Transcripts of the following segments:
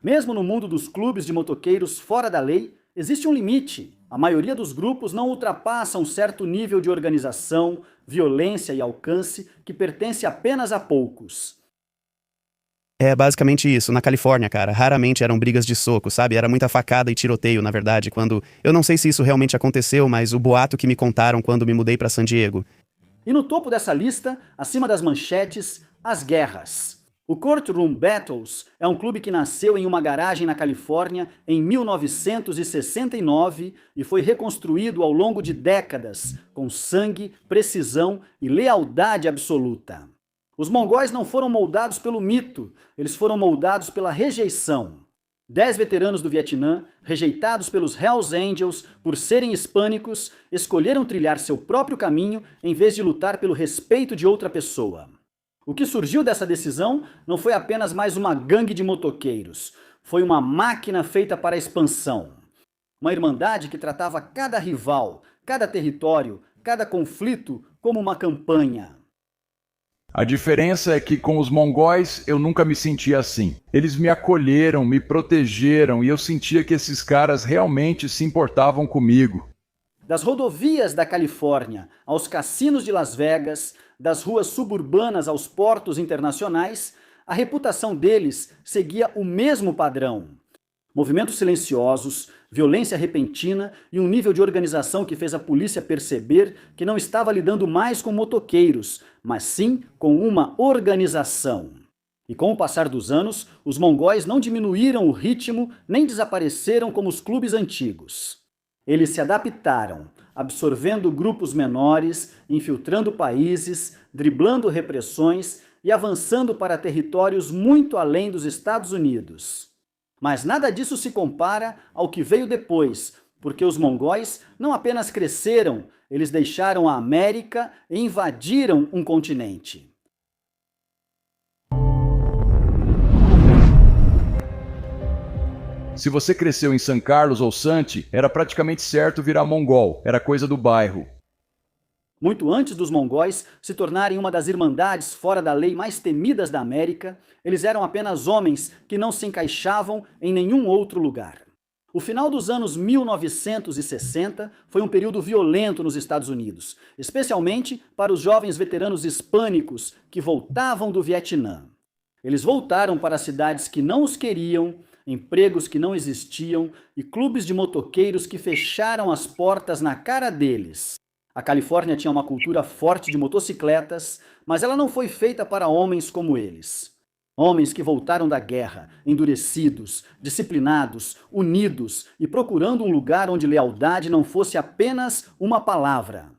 Mesmo no mundo dos clubes de motoqueiros fora da lei, existe um limite. A maioria dos grupos não ultrapassa um certo nível de organização, violência e alcance que pertence apenas a poucos. É basicamente isso. Na Califórnia, cara, raramente eram brigas de soco, sabe? Era muita facada e tiroteio, na verdade, quando... Eu não sei se isso realmente aconteceu, mas o boato que me contaram quando me mudei pra San Diego. E no topo dessa lista, acima das manchetes, as guerras. O Courtroom Battles é um clube que nasceu em uma garagem na Califórnia em 1969 e foi reconstruído ao longo de décadas, com sangue, precisão e lealdade absoluta. Os mongóis não foram moldados pelo mito, eles foram moldados pela rejeição. 10 veteranos do Vietnã, rejeitados pelos Hells Angels por serem hispânicos, escolheram trilhar seu próprio caminho em vez de lutar pelo respeito de outra pessoa. O que surgiu dessa decisão não foi apenas mais uma gangue de motoqueiros, foi uma máquina feita para a expansão. Uma irmandade que tratava cada rival, cada território, cada conflito como uma campanha. A diferença é que com os mongóis eu nunca me senti assim. Eles me acolheram, me protegeram e eu sentia que esses caras realmente se importavam comigo. Das rodovias da Califórnia aos cassinos de Las Vegas, das ruas suburbanas aos portos internacionais, a reputação deles seguia o mesmo padrão. Movimentos silenciosos, violência repentina e um nível de organização que fez a polícia perceber que não estava lidando mais com motoqueiros, mas sim com uma organização. E com o passar dos anos, os mongóis não diminuíram o ritmo nem desapareceram como os clubes antigos. Eles se adaptaram, absorvendo grupos menores, infiltrando países, driblando repressões e avançando para territórios muito além dos Estados Unidos. Mas nada disso se compara ao que veio depois, porque os mongóis não apenas cresceram, eles deixaram a América e invadiram um continente. Se você cresceu em San Carlos ou Santi, era praticamente certo virar mongol, era coisa do bairro. Muito antes dos mongóis se tornarem uma das irmandades fora da lei mais temidas da América, eles eram apenas homens que não se encaixavam em nenhum outro lugar. O final dos anos 1960 foi um período violento nos Estados Unidos, especialmente para os jovens veteranos hispânicos que voltavam do Vietnã. Eles voltaram para cidades que não os queriam, empregos que não existiam e clubes de motoqueiros que fecharam as portas na cara deles. A Califórnia tinha uma cultura forte de motocicletas, mas ela não foi feita para homens como eles. Homens que voltaram da guerra, endurecidos, disciplinados, unidos e procurando um lugar onde lealdade não fosse apenas uma palavra.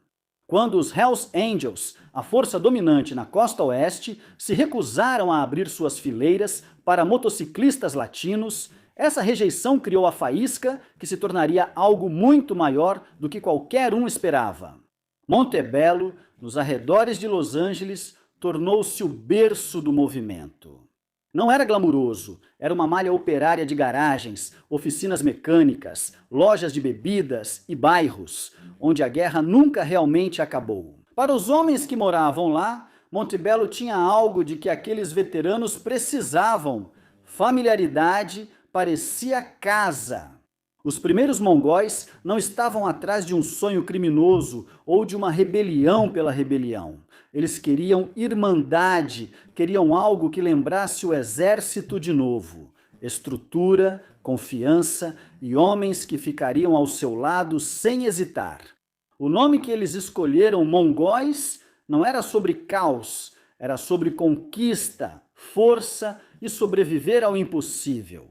Quando os Hells Angels, a força dominante na costa oeste, se recusaram a abrir suas fileiras para motociclistas latinos, essa rejeição criou a faísca que se tornaria algo muito maior do que qualquer um esperava. Montebello, nos arredores de Los Angeles, tornou-se o berço do movimento. Não era glamuroso, era uma malha operária de garagens, oficinas mecânicas, lojas de bebidas e bairros, onde a guerra nunca realmente acabou. Para os homens que moravam lá, Montebello tinha algo de que aqueles veteranos precisavam. Familiaridade, parecia casa. Os primeiros mongóis não estavam atrás de um sonho criminoso ou de uma rebelião pela rebelião. Eles queriam irmandade, queriam algo que lembrasse o exército de novo. Estrutura, confiança e homens que ficariam ao seu lado sem hesitar. O nome que eles escolheram, mongóis, não era sobre caos, era sobre conquista, força e sobreviver ao impossível.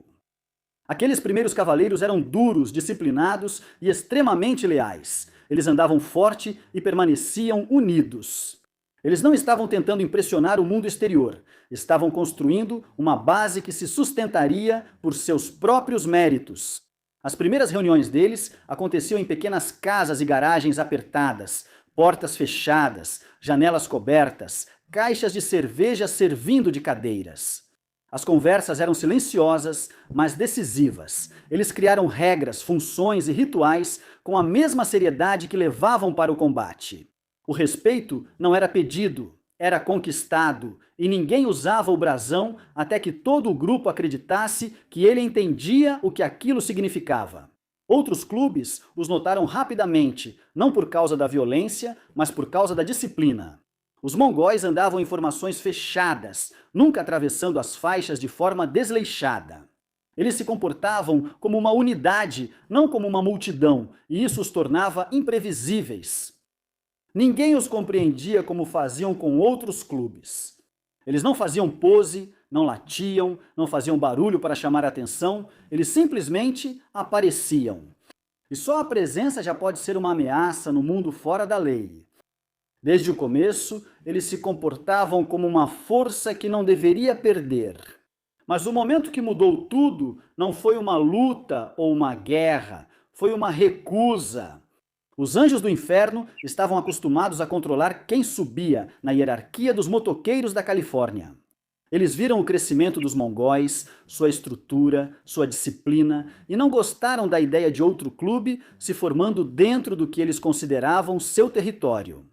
Aqueles primeiros cavaleiros eram duros, disciplinados e extremamente leais. Eles andavam forte e permaneciam unidos. Eles não estavam tentando impressionar o mundo exterior, estavam construindo uma base que se sustentaria por seus próprios méritos. As primeiras reuniões deles aconteciam em pequenas casas e garagens apertadas, portas fechadas, janelas cobertas, caixas de cerveja servindo de cadeiras. As conversas eram silenciosas, mas decisivas. Eles criaram regras, funções e rituais com a mesma seriedade que levavam para o combate. O respeito não era pedido, era conquistado e ninguém usava o brasão até que todo o grupo acreditasse que ele entendia o que aquilo significava. Outros clubes os notaram rapidamente, não por causa da violência, mas por causa da disciplina. Os mongóis andavam em formações fechadas, nunca atravessando as faixas de forma desleixada. Eles se comportavam como uma unidade, não como uma multidão, e isso os tornava imprevisíveis. Ninguém os compreendia como faziam com outros clubes. Eles não faziam pose, não latiam, não faziam barulho para chamar a atenção, eles simplesmente apareciam. E só a presença já pode ser uma ameaça no mundo fora da lei. Desde o começo, eles se comportavam como uma força que não deveria perder. Mas o momento que mudou tudo não foi uma luta ou uma guerra, foi uma recusa. Os anjos do inferno estavam acostumados a controlar quem subia na hierarquia dos motoqueiros da Califórnia. Eles viram o crescimento dos mongóis, sua estrutura, sua disciplina e não gostaram da ideia de outro clube se formando dentro do que eles consideravam seu território.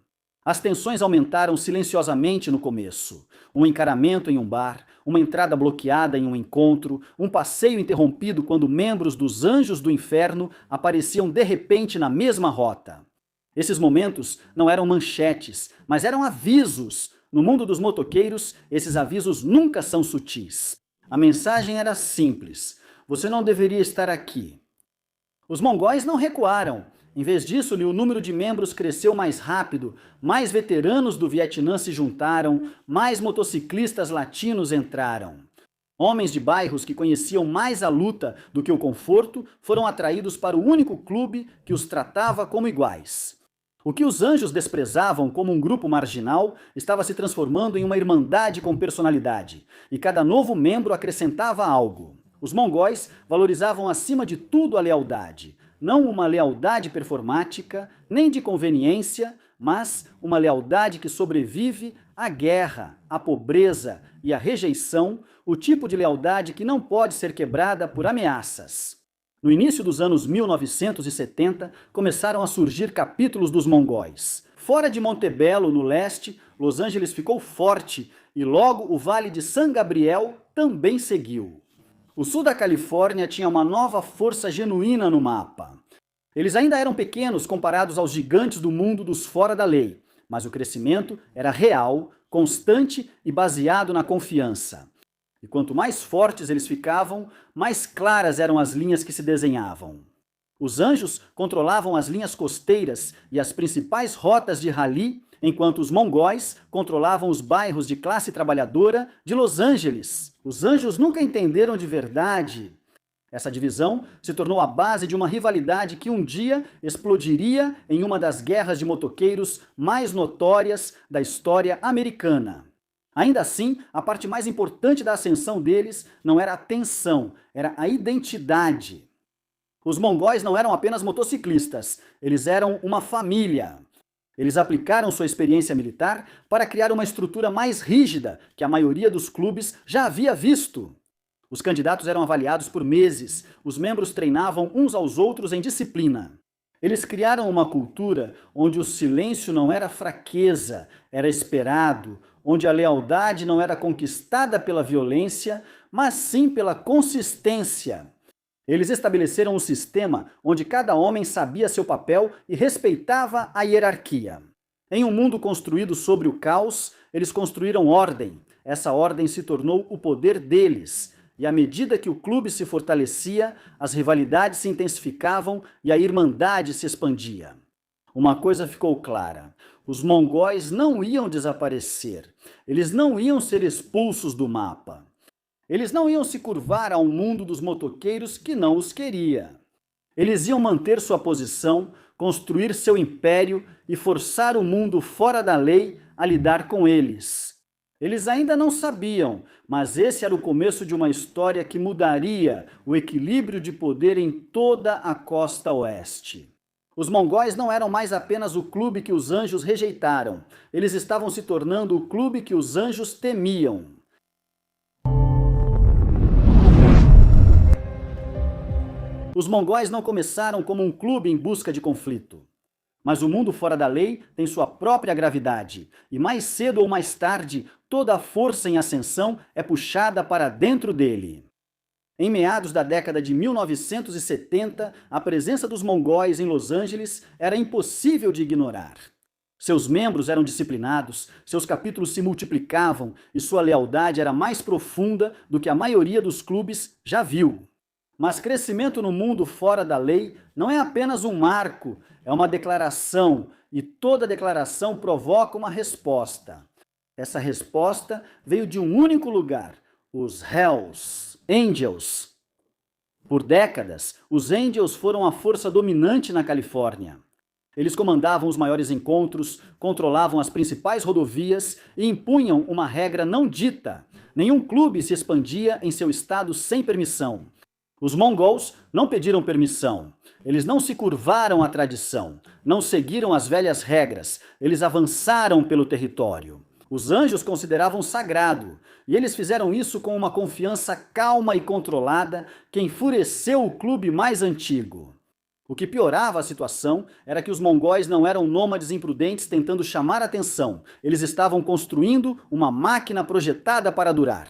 As tensões aumentaram silenciosamente no começo. Um encaramento em um bar, uma entrada bloqueada em um encontro, um passeio interrompido quando membros dos Anjos do Inferno apareciam de repente na mesma rota. Esses momentos não eram manchetes, mas eram avisos. No mundo dos motoqueiros, esses avisos nunca são sutis. A mensagem era simples: você não deveria estar aqui. Os mongóis não recuaram. Em vez disso, o número de membros cresceu mais rápido, mais veteranos do Vietnã se juntaram, mais motociclistas latinos entraram. Homens de bairros que conheciam mais a luta do que o conforto foram atraídos para o único clube que os tratava como iguais. O que os anjos desprezavam como um grupo marginal estava se transformando em uma irmandade com personalidade, e cada novo membro acrescentava algo. Os mongóis valorizavam acima de tudo a lealdade. Não uma lealdade performática, nem de conveniência, mas uma lealdade que sobrevive à guerra, à pobreza e à rejeição, o tipo de lealdade que não pode ser quebrada por ameaças. No início dos anos 1970, começaram a surgir capítulos dos mongóis. Fora de Montebello, no leste, Los Angeles ficou forte e logo o Vale de San Gabriel também seguiu. O sul da Califórnia tinha uma nova força genuína no mapa. Eles ainda eram pequenos comparados aos gigantes do mundo dos fora da lei, mas o crescimento era real, constante e baseado na confiança. E quanto mais fortes eles ficavam, mais claras eram as linhas que se desenhavam. Os anjos controlavam as linhas costeiras e as principais rotas de rally, enquanto os mongóis controlavam os bairros de classe trabalhadora de Los Angeles. Os anjos nunca entenderam de verdade. Essa divisão se tornou a base de uma rivalidade que um dia explodiria em uma das guerras de motoqueiros mais notórias da história americana. Ainda assim, a parte mais importante da ascensão deles não era a tensão, era a identidade. Os mongóis não eram apenas motociclistas, eles eram uma família. Eles aplicaram sua experiência militar para criar uma estrutura mais rígida que a maioria dos clubes já havia visto. Os candidatos eram avaliados por meses, os membros treinavam uns aos outros em disciplina. Eles criaram uma cultura onde o silêncio não era fraqueza, era esperado, onde a lealdade não era conquistada pela violência, mas sim pela consistência. Eles estabeleceram um sistema onde cada homem sabia seu papel e respeitava a hierarquia. Em um mundo construído sobre o caos, eles construíram ordem. Essa ordem se tornou o poder deles. E à medida que o clube se fortalecia, as rivalidades se intensificavam e a irmandade se expandia. Uma coisa ficou clara: os mongóis não iam desaparecer. Eles não iam ser expulsos do mapa. Eles não iam se curvar a um mundo dos motoqueiros que não os queria. Eles iam manter sua posição, construir seu império e forçar o mundo fora da lei a lidar com eles. Eles ainda não sabiam, mas esse era o começo de uma história que mudaria o equilíbrio de poder em toda a costa oeste. Os mongóis não eram mais apenas o clube que os anjos rejeitaram. Eles estavam se tornando o clube que os anjos temiam. Os mongóis não começaram como um clube em busca de conflito. Mas o mundo fora da lei tem sua própria gravidade, e mais cedo ou mais tarde, toda a força em ascensão é puxada para dentro dele. Em meados da década de 1970, a presença dos mongóis em Los Angeles era impossível de ignorar. Seus membros eram disciplinados, seus capítulos se multiplicavam e sua lealdade era mais profunda do que a maioria dos clubes já viu. Mas crescimento no mundo fora da lei não é apenas um marco, é uma declaração, e toda declaração provoca uma resposta. Essa resposta veio de um único lugar, os Hells Angels. Por décadas, os Angels foram a força dominante na Califórnia. Eles comandavam os maiores encontros, controlavam as principais rodovias e impunham uma regra não dita. Nenhum clube se expandia em seu estado sem permissão. Os mongols não pediram permissão. Eles não se curvaram à tradição, não seguiram as velhas regras, eles avançaram pelo território. Os anjos consideravam sagrado, e eles fizeram isso com uma confiança calma e controlada que enfureceu o clube mais antigo. O que piorava a situação era que os mongóis não eram nômades imprudentes tentando chamar atenção, eles estavam construindo uma máquina projetada para durar.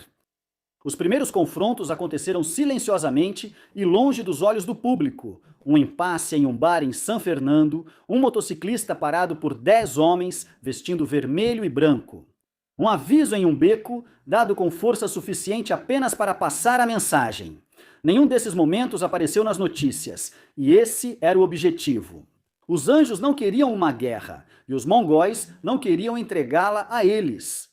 Os primeiros confrontos aconteceram silenciosamente e longe dos olhos do público. Um impasse em um bar em San Fernando, um motociclista parado por 10 homens vestindo vermelho e branco. Um aviso em um beco, dado com força suficiente apenas para passar a mensagem. Nenhum desses momentos apareceu nas notícias, e esse era o objetivo. Os anjos não queriam uma guerra, e os mongóis não queriam entregá-la a eles.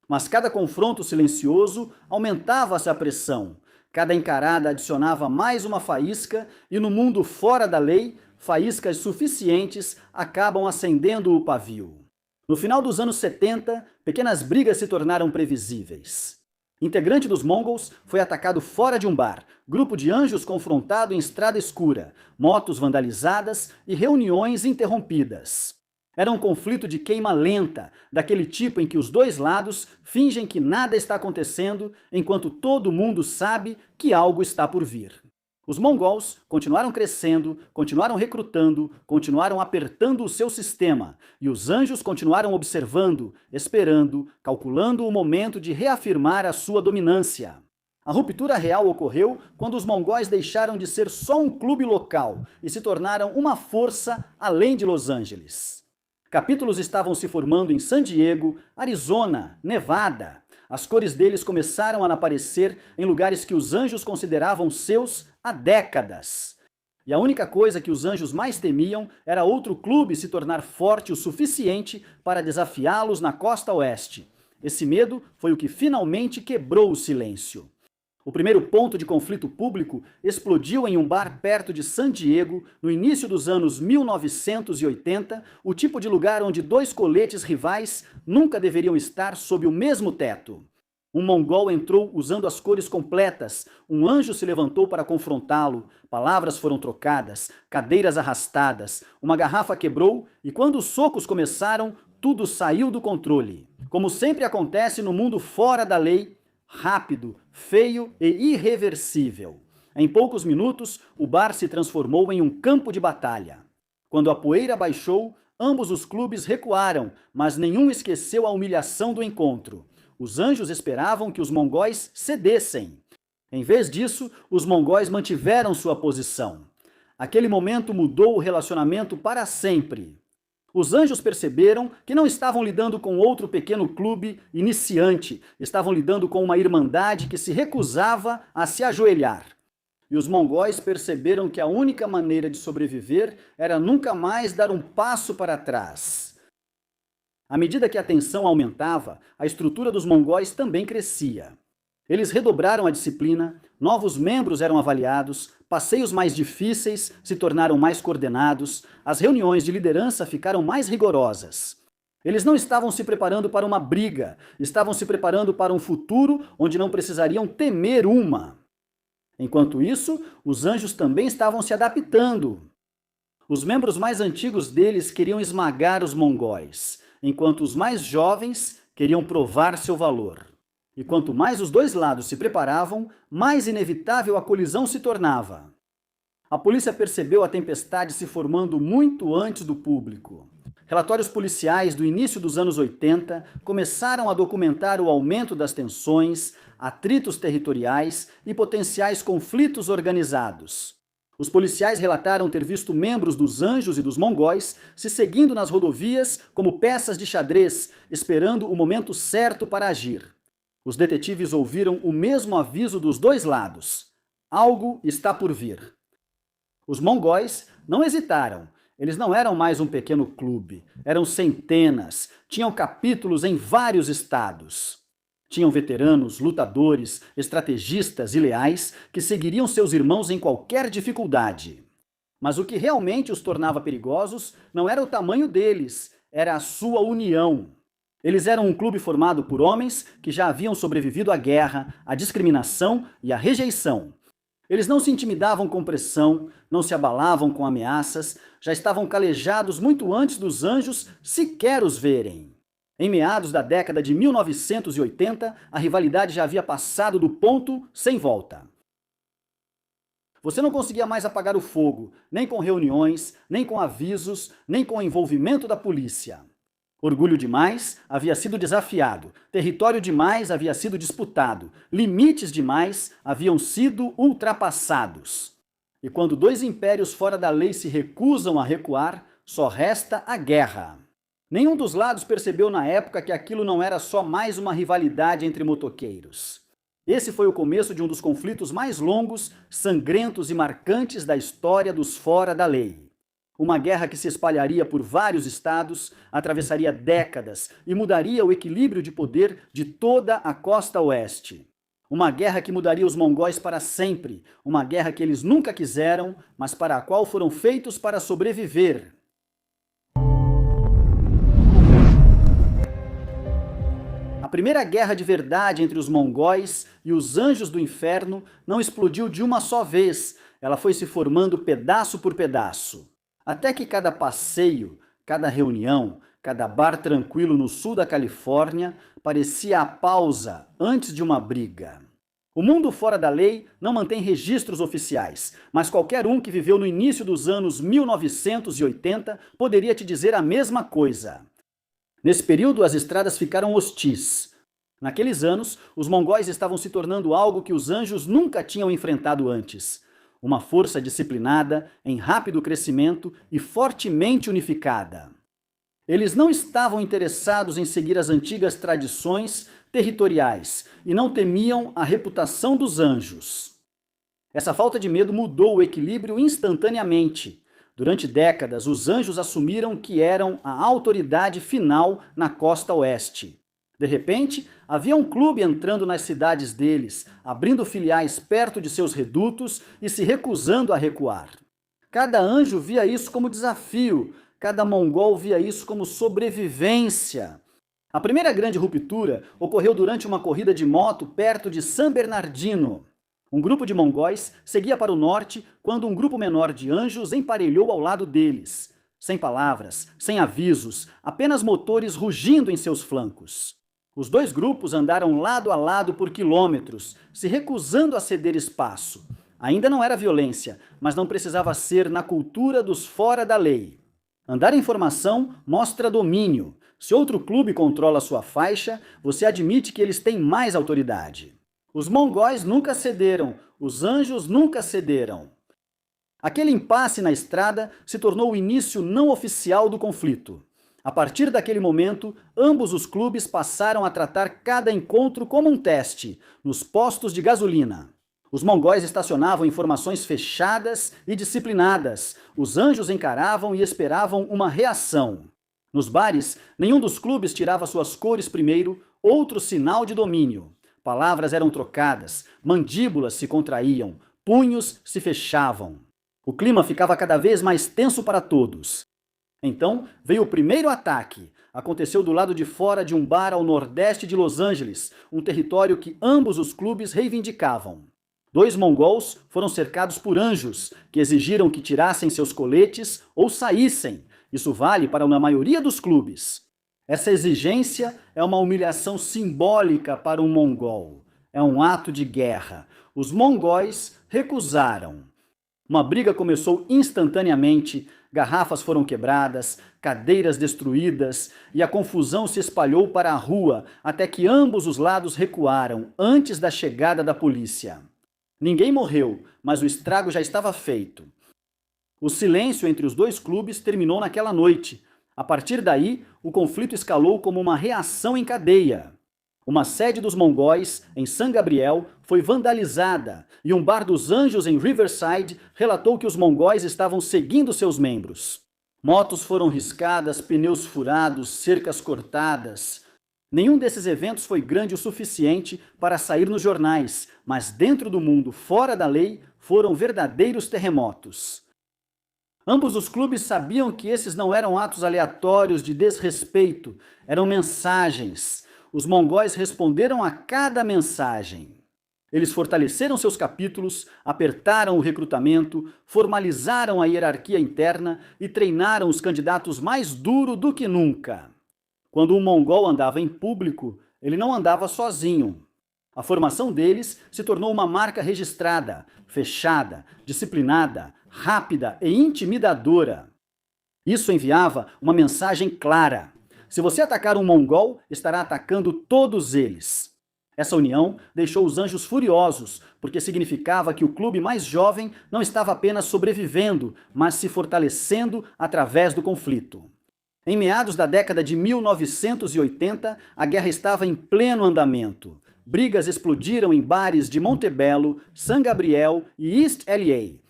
Mas cada confronto silencioso aumentava-se a pressão. Cada encarada adicionava mais uma faísca e no mundo fora da lei, faíscas suficientes acabam acendendo o pavio. No final dos anos 70, pequenas brigas se tornaram previsíveis. Integrante dos Mongols foi atacado fora de um bar, grupo de anjos confrontado em estrada escura, motos vandalizadas e reuniões interrompidas. Era um conflito de queima lenta, daquele tipo em que os dois lados fingem que nada está acontecendo, enquanto todo mundo sabe que algo está por vir. Os mongols continuaram crescendo, continuaram recrutando, continuaram apertando o seu sistema, e os anjos continuaram observando, esperando, calculando o momento de reafirmar a sua dominância. A ruptura real ocorreu quando os mongóis deixaram de ser só um clube local e se tornaram uma força além de Los Angeles. Capítulos estavam se formando em San Diego, Arizona, Nevada. As cores deles começaram a aparecer em lugares que os anjos consideravam seus há décadas. E a única coisa que os anjos mais temiam era outro clube se tornar forte o suficiente para desafiá-los na costa oeste. Esse medo foi o que finalmente quebrou o silêncio. O primeiro ponto de conflito público explodiu em um bar perto de San Diego, no início dos anos 1980, o tipo de lugar onde dois coletes rivais nunca deveriam estar sob o mesmo teto. Um mongol entrou usando as cores completas, um anjo se levantou para confrontá-lo, palavras foram trocadas, cadeiras arrastadas, uma garrafa quebrou e quando os socos começaram, tudo saiu do controle. Como sempre acontece no mundo fora da lei, rápido, feio e irreversível. Em poucos minutos, o bar se transformou em um campo de batalha. Quando a poeira baixou, ambos os clubes recuaram, mas nenhum esqueceu a humilhação do encontro. Os anjos esperavam que os mongóis cedessem. Em vez disso, os mongóis mantiveram sua posição. Aquele momento mudou o relacionamento para sempre. Os anjos perceberam que não estavam lidando com outro pequeno clube iniciante, estavam lidando com uma irmandade que se recusava a se ajoelhar. E os mongóis perceberam que a única maneira de sobreviver era nunca mais dar um passo para trás. À medida que a tensão aumentava, a estrutura dos mongóis também crescia. Eles redobraram a disciplina, novos membros eram avaliados, passeios mais difíceis se tornaram mais coordenados, as reuniões de liderança ficaram mais rigorosas. Eles não estavam se preparando para uma briga, estavam se preparando para um futuro onde não precisariam temer uma. Enquanto isso, os anjos também estavam se adaptando. Os membros mais antigos deles queriam esmagar os mongóis, enquanto os mais jovens queriam provar seu valor. E quanto mais os dois lados se preparavam, mais inevitável a colisão se tornava. A polícia percebeu a tempestade se formando muito antes do público. Relatórios policiais do início dos anos 80 começaram a documentar o aumento das tensões, atritos territoriais e potenciais conflitos organizados. Os policiais relataram ter visto membros dos Anjos e dos Mongóis se seguindo nas rodovias como peças de xadrez, esperando o momento certo para agir. Os detetives ouviram o mesmo aviso dos dois lados: algo está por vir. Os Mongóis não hesitaram. Eles não eram mais um pequeno clube, eram centenas, tinham capítulos em vários estados. Tinham veteranos, lutadores, estrategistas e leais que seguiriam seus irmãos em qualquer dificuldade. Mas o que realmente os tornava perigosos não era o tamanho deles, era a sua união. Eles eram um clube formado por homens que já haviam sobrevivido à guerra, à discriminação e à rejeição. Eles não se intimidavam com pressão, não se abalavam com ameaças, já estavam calejados muito antes dos Anjos sequer os verem. Em meados da década de 1980, a rivalidade já havia passado do ponto sem volta. Você não conseguia mais apagar o fogo, nem com reuniões, nem com avisos, nem com o envolvimento da polícia. Orgulho demais havia sido desafiado, território demais havia sido disputado, limites demais haviam sido ultrapassados. E quando dois impérios fora da lei se recusam a recuar, só resta a guerra. Nenhum dos lados percebeu na época que aquilo não era só mais uma rivalidade entre motoqueiros. Esse foi o começo de um dos conflitos mais longos, sangrentos e marcantes da história dos fora da lei. Uma guerra que se espalharia por vários estados, atravessaria décadas e mudaria o equilíbrio de poder de toda a costa oeste. Uma guerra que mudaria os mongóis para sempre, uma guerra que eles nunca quiseram, mas para a qual foram feitos para sobreviver. A primeira guerra de verdade entre os mongóis e os Anjos do Inferno não explodiu de uma só vez, ela foi se formando pedaço por pedaço. Até que cada passeio, cada reunião, cada bar tranquilo no sul da Califórnia parecia a pausa antes de uma briga. O mundo fora da lei não mantém registros oficiais, mas qualquer um que viveu no início dos anos 1980 poderia te dizer a mesma coisa. Nesse período, as estradas ficaram hostis. Naqueles anos, os mongóis estavam se tornando algo que os Anjos nunca tinham enfrentado antes. Uma força disciplinada, em rápido crescimento e fortemente unificada. Eles não estavam interessados em seguir as antigas tradições territoriais e não temiam a reputação dos Anjos. Essa falta de medo mudou o equilíbrio instantaneamente. Durante décadas, os Anjos assumiram que eram a autoridade final na costa oeste. De repente, havia um clube entrando nas cidades deles, abrindo filiais perto de seus redutos e se recusando a recuar. Cada anjo via isso como desafio, cada mongol via isso como sobrevivência. A primeira grande ruptura ocorreu durante uma corrida de moto perto de San Bernardino. Um grupo de mongóis seguia para o norte quando um grupo menor de anjos emparelhou ao lado deles. Sem palavras, sem avisos, apenas motores rugindo em seus flancos. Os dois grupos andaram lado a lado por quilômetros, se recusando a ceder espaço. Ainda não era violência, mas não precisava ser na cultura dos fora da lei. Andar em formação mostra domínio. Se outro clube controla sua faixa, você admite que eles têm mais autoridade. Os mongóis nunca cederam, os anjos nunca cederam. Aquele impasse na estrada se tornou o início não oficial do conflito. A partir daquele momento, ambos os clubes passaram a tratar cada encontro como um teste, nos postos de gasolina. Os mongóis estacionavam em formações fechadas e disciplinadas. Os anjos encaravam e esperavam uma reação. Nos bares, nenhum dos clubes tirava suas cores primeiro, outro sinal de domínio. Palavras eram trocadas, mandíbulas se contraíam, punhos se fechavam. O clima ficava cada vez mais tenso para todos. Então veio o primeiro ataque. Aconteceu do lado de fora de um bar ao nordeste de Los Angeles, um território que ambos os clubes reivindicavam. Dois mongols foram cercados por anjos, que exigiram que tirassem seus coletes ou saíssem. Isso vale para a maioria dos clubes. Essa exigência é uma humilhação simbólica para um mongol. É um ato de guerra. Os mongóis recusaram. Uma briga começou instantaneamente, garrafas foram quebradas, cadeiras destruídas e a confusão se espalhou para a rua até que ambos os lados recuaram antes da chegada da polícia. Ninguém morreu, mas o estrago já estava feito. O silêncio entre os dois clubes terminou naquela noite. A partir daí, o conflito escalou como uma reação em cadeia. Uma sede dos mongóis, em San Gabriel, foi vandalizada e um bar dos Anjos, em Riverside, relatou que os mongóis estavam seguindo seus membros. Motos foram riscadas, pneus furados, cercas cortadas. Nenhum desses eventos foi grande o suficiente para sair nos jornais, mas dentro do mundo, fora da lei, foram verdadeiros terremotos. Ambos os clubes sabiam que esses não eram atos aleatórios de desrespeito, eram mensagens. Os mongóis responderam a cada mensagem. Eles fortaleceram seus capítulos, apertaram o recrutamento, formalizaram a hierarquia interna e treinaram os candidatos mais duro do que nunca. Quando um mongol andava em público, ele não andava sozinho. A formação deles se tornou uma marca registrada, fechada, disciplinada, rápida e intimidadora. Isso enviava uma mensagem clara. Se você atacar um mongol, estará atacando todos eles. Essa união deixou os Anjos furiosos, porque significava que o clube mais jovem não estava apenas sobrevivendo, mas se fortalecendo através do conflito. Em meados da década de 1980, a guerra estava em pleno andamento. Brigas explodiram em bares de Montebello, San Gabriel e East LA.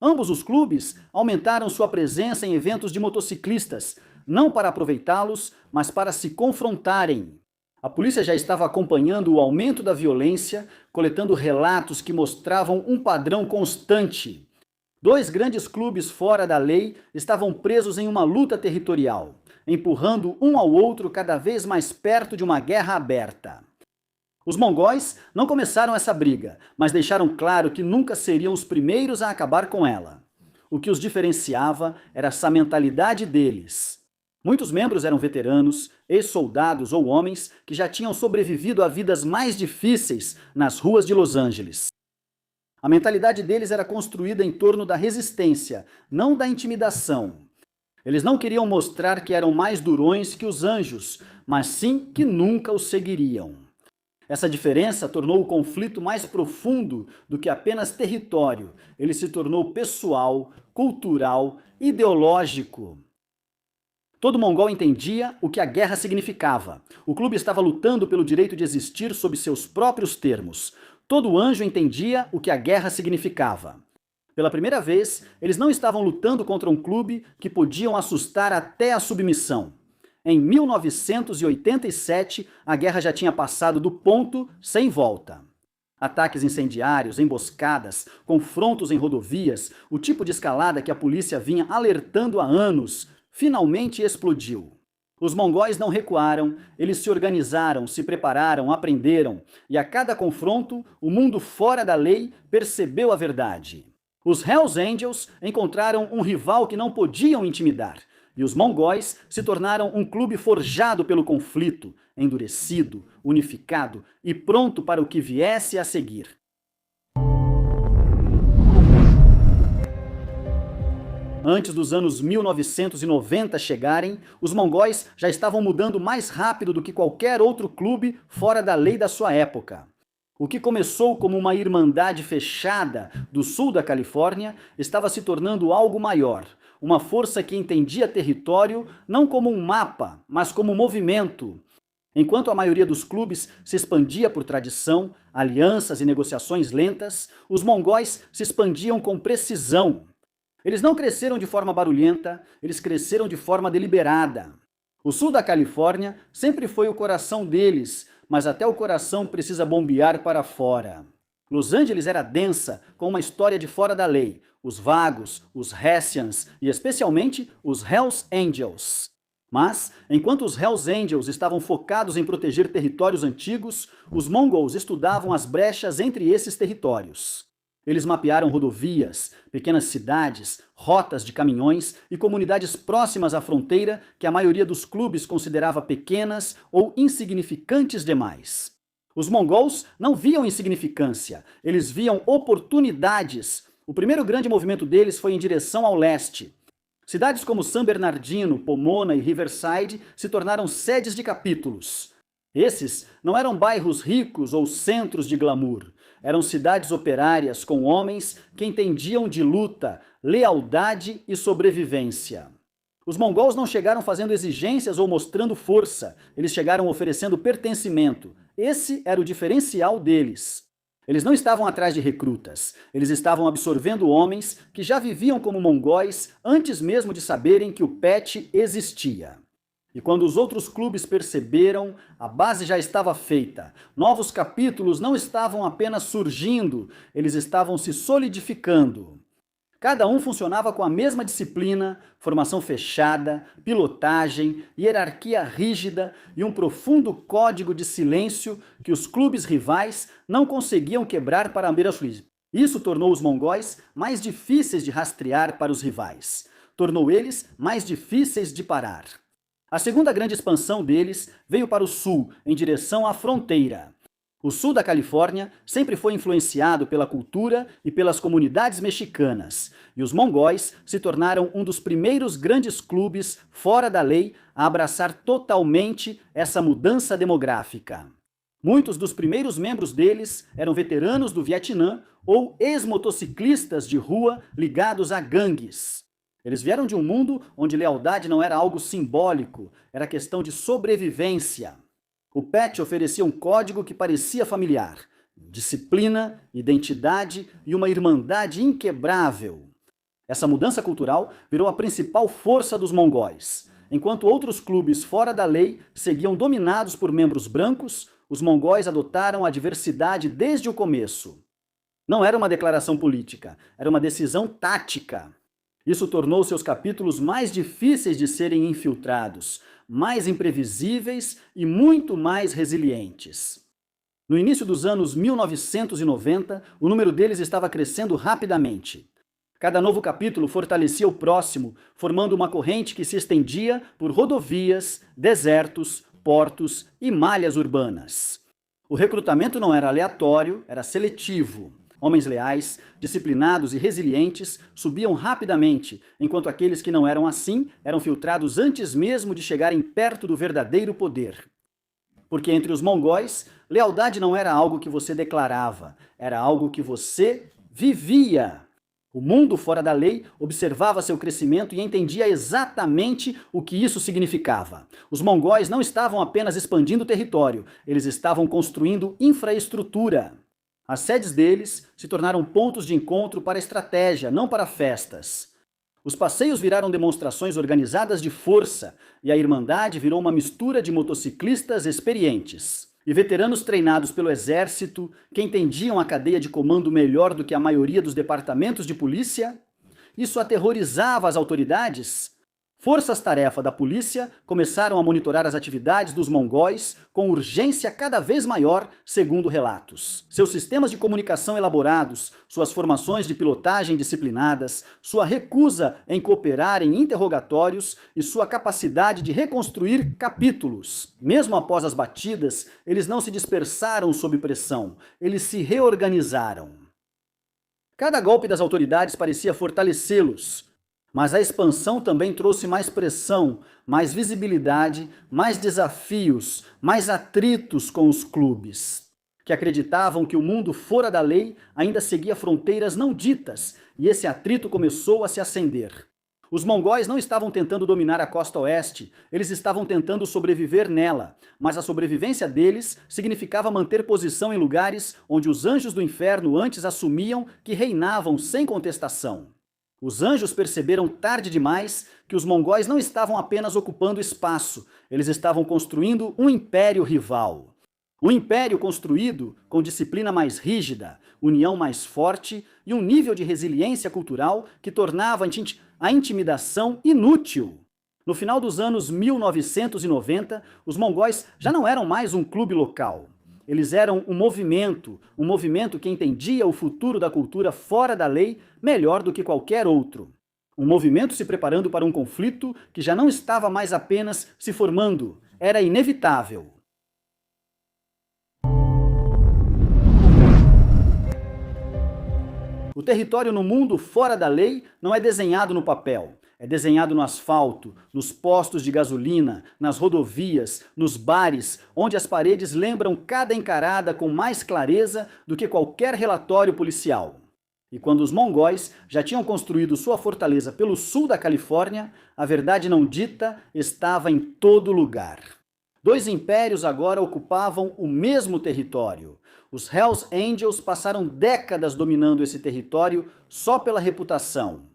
Ambos os clubes aumentaram sua presença em eventos de motociclistas, não para aproveitá-los, mas para se confrontarem. A polícia já estava acompanhando o aumento da violência, coletando relatos que mostravam um padrão constante. Dois grandes clubes fora da lei estavam presos em uma luta territorial, empurrando um ao outro cada vez mais perto de uma guerra aberta. Os mongóis não começaram essa briga, mas deixaram claro que nunca seriam os primeiros a acabar com ela. O que os diferenciava era essa mentalidade deles. Muitos membros eram veteranos, ex-soldados ou homens que já tinham sobrevivido a vidas mais difíceis nas ruas de Los Angeles. A mentalidade deles era construída em torno da resistência, não da intimidação. Eles não queriam mostrar que eram mais durões que os Anjos, mas sim que nunca os seguiriam. Essa diferença tornou o conflito mais profundo do que apenas território. Ele se tornou pessoal, cultural, ideológico. Todo mongol entendia o que a guerra significava. O clube estava lutando pelo direito de existir sob seus próprios termos. Todo anjo entendia o que a guerra significava. Pela primeira vez, eles não estavam lutando contra um clube que podiam assustar até a submissão. Em 1987, a guerra já tinha passado do ponto sem volta. Ataques incendiários, emboscadas, confrontos em rodovias, o tipo de escalada que a polícia vinha alertando há anos, finalmente explodiu. Os mongóis não recuaram, eles se organizaram, se prepararam, aprenderam, e a cada confronto, o mundo fora da lei percebeu a verdade. Os Hells Angels encontraram um rival que não podiam intimidar, e os mongóis se tornaram um clube forjado pelo conflito, endurecido, unificado e pronto para o que viesse a seguir. Antes dos anos 1990 chegarem, os mongóis já estavam mudando mais rápido do que qualquer outro clube fora da lei da sua época. O que começou como uma irmandade fechada do sul da Califórnia estava se tornando algo maior, uma força que entendia território não como um mapa, mas como movimento. Enquanto a maioria dos clubes se expandia por tradição, alianças e negociações lentas, os mongóis se expandiam com precisão. Eles não cresceram de forma barulhenta, eles cresceram de forma deliberada. O sul da Califórnia sempre foi o coração deles, mas até o coração precisa bombear para fora. Los Angeles era densa, com uma história de fora da lei, os vagos, os Hessians e especialmente os Hells Angels. Mas, enquanto os Hells Angels estavam focados em proteger territórios antigos, os Mongols estudavam as brechas entre esses territórios. Eles mapearam rodovias, pequenas cidades, rotas de caminhões e comunidades próximas à fronteira que a maioria dos clubes considerava pequenas ou insignificantes demais. Os mongols não viam insignificância, eles viam oportunidades. O primeiro grande movimento deles foi em direção ao leste. Cidades como San Bernardino, Pomona e Riverside se tornaram sedes de capítulos. Esses não eram bairros ricos ou centros de glamour. Eram cidades operárias com homens que entendiam de luta, lealdade e sobrevivência. Os mongols não chegaram fazendo exigências ou mostrando força, eles chegaram oferecendo pertencimento. Esse era o diferencial deles. Eles não estavam atrás de recrutas, eles estavam absorvendo homens que já viviam como mongóis antes mesmo de saberem que o PET existia. E quando os outros clubes perceberam, a base já estava feita. Novos capítulos não estavam apenas surgindo, eles estavam se solidificando. Cada um funcionava com a mesma disciplina, formação fechada, pilotagem, hierarquia rígida e um profundo código de silêncio que os clubes rivais não conseguiam quebrar para Amirashvili. Isso tornou os mongóis mais difíceis de rastrear para os rivais. Tornou eles mais difíceis de parar. A segunda grande expansão deles veio para o sul, em direção à fronteira. O sul da Califórnia sempre foi influenciado pela cultura e pelas comunidades mexicanas, e os mongóis se tornaram um dos primeiros grandes clubes fora da lei a abraçar totalmente essa mudança demográfica. Muitos dos primeiros membros deles eram veteranos do Vietnã ou ex-motociclistas de rua ligados a gangues. Eles vieram de um mundo onde lealdade não era algo simbólico, era questão de sobrevivência. O PET oferecia um código que parecia familiar: disciplina, identidade e uma irmandade inquebrável. Essa mudança cultural virou a principal força dos mongóis. Enquanto outros clubes fora da lei seguiam dominados por membros brancos, os mongóis adotaram a diversidade desde o começo. Não era uma declaração política, era uma decisão tática. Isso tornou seus capítulos mais difíceis de serem infiltrados, mais imprevisíveis e muito mais resilientes. No início dos anos 1990, o número deles estava crescendo rapidamente. Cada novo capítulo fortalecia o próximo, formando uma corrente que se estendia por rodovias, desertos, portos e malhas urbanas. O recrutamento não era aleatório, era seletivo. Homens leais, disciplinados e resilientes subiam rapidamente, enquanto aqueles que não eram assim eram filtrados antes mesmo de chegarem perto do verdadeiro poder. Porque entre os mongóis, lealdade não era algo que você declarava, era algo que você vivia. O mundo fora da lei observava seu crescimento e entendia exatamente o que isso significava. Os mongóis não estavam apenas expandindo território, eles estavam construindo infraestrutura. As sedes deles se tornaram pontos de encontro para estratégia, não para festas. Os passeios viraram demonstrações organizadas de força, e a Irmandade virou uma mistura de motociclistas experientes e veteranos treinados pelo exército, que entendiam a cadeia de comando melhor do que a maioria dos departamentos de polícia. Isso aterrorizava as autoridades. Forças-tarefa da polícia começaram a monitorar as atividades dos mongóis com urgência cada vez maior, segundo relatos. Seus sistemas de comunicação elaborados, suas formações de pilotagem disciplinadas, sua recusa em cooperar em interrogatórios e sua capacidade de reconstruir capítulos. Mesmo após as batidas, eles não se dispersaram sob pressão, eles se reorganizaram. Cada golpe das autoridades parecia fortalecê-los. Mas a expansão também trouxe mais pressão, mais visibilidade, mais desafios, mais atritos com os clubes, que acreditavam que o mundo fora da lei ainda seguia fronteiras não ditas, e esse atrito começou a se acender. Os mongóis não estavam tentando dominar a costa oeste, eles estavam tentando sobreviver nela, mas a sobrevivência deles significava manter posição em lugares onde os anjos do inferno antes assumiam que reinavam sem contestação. Os anjos perceberam tarde demais que os mongóis não estavam apenas ocupando espaço, eles estavam construindo um império rival. Um império construído com disciplina mais rígida, união mais forte e um nível de resiliência cultural que tornava a intimidação inútil. No final dos anos 1990, os mongóis já não eram mais um clube local. Eles eram um movimento que entendia o futuro da cultura fora da lei melhor do que qualquer outro. Um movimento se preparando para um conflito que já não estava mais apenas se formando, era inevitável. O território no mundo fora da lei não é desenhado no papel. É desenhado no asfalto, nos postos de gasolina, nas rodovias, nos bares, onde as paredes lembram cada encarada com mais clareza do que qualquer relatório policial. E quando os mongóis já tinham construído sua fortaleza pelo sul da Califórnia, a verdade não dita estava em todo lugar. Dois impérios agora ocupavam o mesmo território. Os Hells Angels passaram décadas dominando esse território só pela reputação.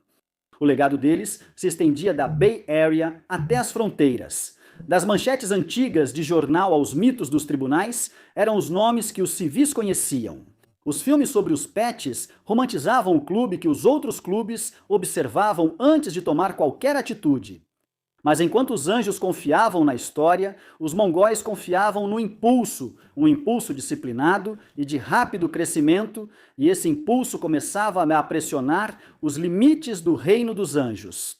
O legado deles se estendia da Bay Area até as fronteiras. Das manchetes antigas de jornal aos mitos dos tribunais, eram os nomes que os civis conheciam. Os filmes sobre os Pets romantizavam o clube que os outros clubes observavam antes de tomar qualquer atitude. Mas enquanto os anjos confiavam na história, os mongóis confiavam no impulso, um impulso disciplinado e de rápido crescimento, e esse impulso começava a pressionar os limites do reino dos anjos.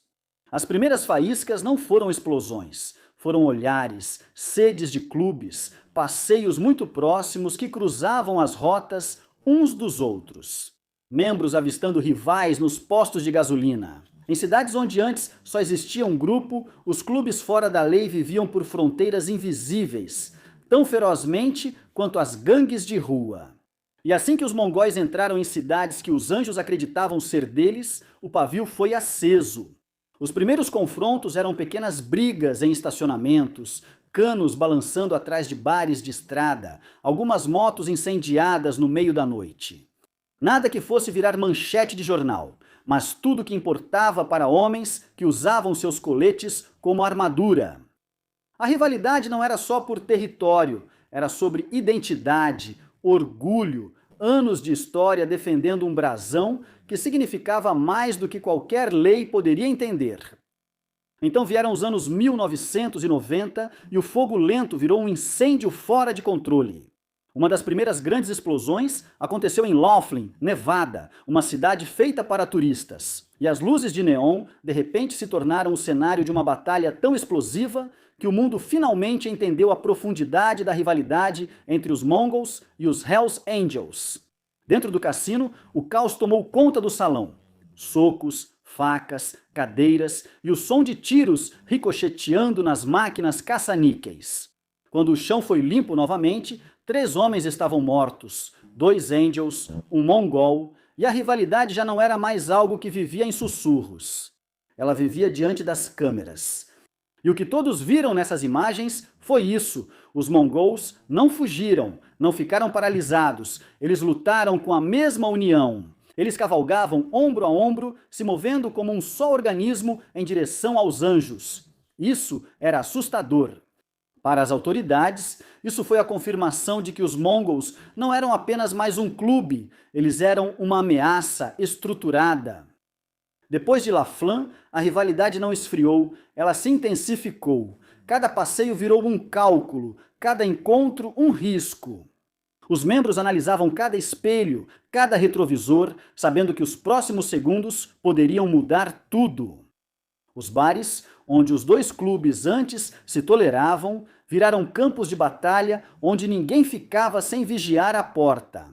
As primeiras faíscas não foram explosões, foram olhares, sedes de clubes, passeios muito próximos que cruzavam as rotas uns dos outros. Membros avistando rivais nos postos de gasolina. Em cidades onde antes só existia um grupo, os clubes fora da lei viviam por fronteiras invisíveis, tão ferozmente quanto as gangues de rua. E assim que os mongóis entraram em cidades que os anjos acreditavam ser deles, o pavio foi aceso. Os primeiros confrontos eram pequenas brigas em estacionamentos, canos balançando atrás de bares de estrada, algumas motos incendiadas no meio da noite. Nada que fosse virar manchete de jornal, mas tudo que importava para homens que usavam seus coletes como armadura. A rivalidade não era só por território, era sobre identidade, orgulho, anos de história defendendo um brasão que significava mais do que qualquer lei poderia entender. Então vieram os anos 1990 e o fogo lento virou um incêndio fora de controle. Uma das primeiras grandes explosões aconteceu em Laughlin, Nevada, uma cidade feita para turistas. E as luzes de neon, de repente, se tornaram o cenário de uma batalha tão explosiva que o mundo finalmente entendeu a profundidade da rivalidade entre os Mongols e os Hells Angels. Dentro do cassino, o caos tomou conta do salão. Socos, facas, cadeiras e o som de tiros ricocheteando nas máquinas caça-níqueis. Quando o chão foi limpo novamente, 3 homens estavam mortos, 2 Angels, um Mongol, e a rivalidade já não era mais algo que vivia em sussurros. Ela vivia diante das câmeras. E o que todos viram nessas imagens foi isso. Os mongols não fugiram, não ficaram paralisados, eles lutaram com a mesma união. Eles cavalgavam ombro a ombro, se movendo como um só organismo em direção aos anjos. Isso era assustador. Para as autoridades, isso foi a confirmação de que os mongols não eram apenas mais um clube, eles eram uma ameaça estruturada. Depois de Laughlin, a rivalidade não esfriou, ela se intensificou. Cada passeio virou um cálculo, cada encontro um risco. Os membros analisavam cada espelho, cada retrovisor, sabendo que os próximos segundos poderiam mudar tudo. Os bares, onde os 2 clubes antes se toleravam, viraram campos de batalha onde ninguém ficava sem vigiar a porta.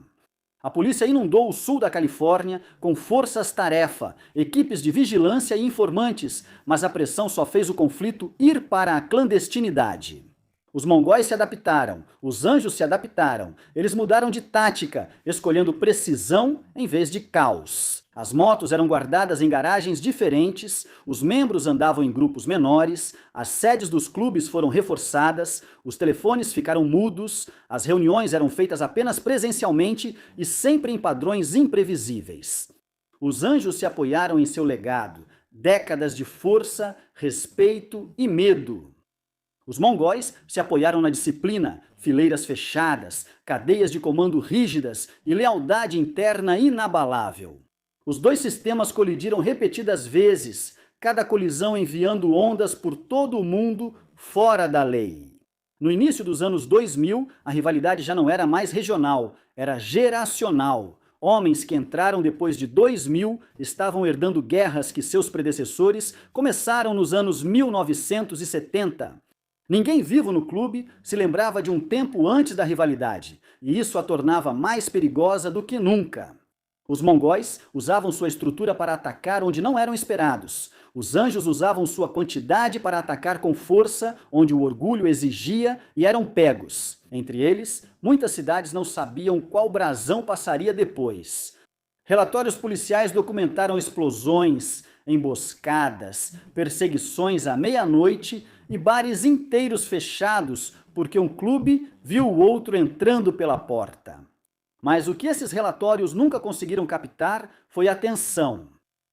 A polícia inundou o sul da Califórnia com forças-tarefa, equipes de vigilância e informantes, mas a pressão só fez o conflito ir para a clandestinidade. Os mongóis se adaptaram, os anjos se adaptaram, eles mudaram de tática, escolhendo precisão em vez de caos. As motos eram guardadas em garagens diferentes, os membros andavam em grupos menores, as sedes dos clubes foram reforçadas, os telefones ficaram mudos, as reuniões eram feitas apenas presencialmente e sempre em padrões imprevisíveis. Os anjos se apoiaram em seu legado, décadas de força, respeito e medo. Os mongóis se apoiaram na disciplina, fileiras fechadas, cadeias de comando rígidas e lealdade interna inabalável. Os 2 sistemas colidiram repetidas vezes, cada colisão enviando ondas por todo o mundo fora da lei. No início dos anos 2000, a rivalidade já não era mais regional, era geracional. Homens que entraram depois de 2000 estavam herdando guerras que seus predecessores começaram nos anos 1970. Ninguém vivo no clube se lembrava de um tempo antes da rivalidade, e isso a tornava mais perigosa do que nunca. Os mongóis usavam sua estrutura para atacar onde não eram esperados. Os anjos usavam sua quantidade para atacar com força onde o orgulho exigia e eram pegos. Entre eles, muitas cidades não sabiam qual brasão passaria depois. Relatórios policiais documentaram explosões, emboscadas, perseguições à meia-noite e bares inteiros fechados porque um clube viu o outro entrando pela porta. Mas o que esses relatórios nunca conseguiram captar foi a tensão.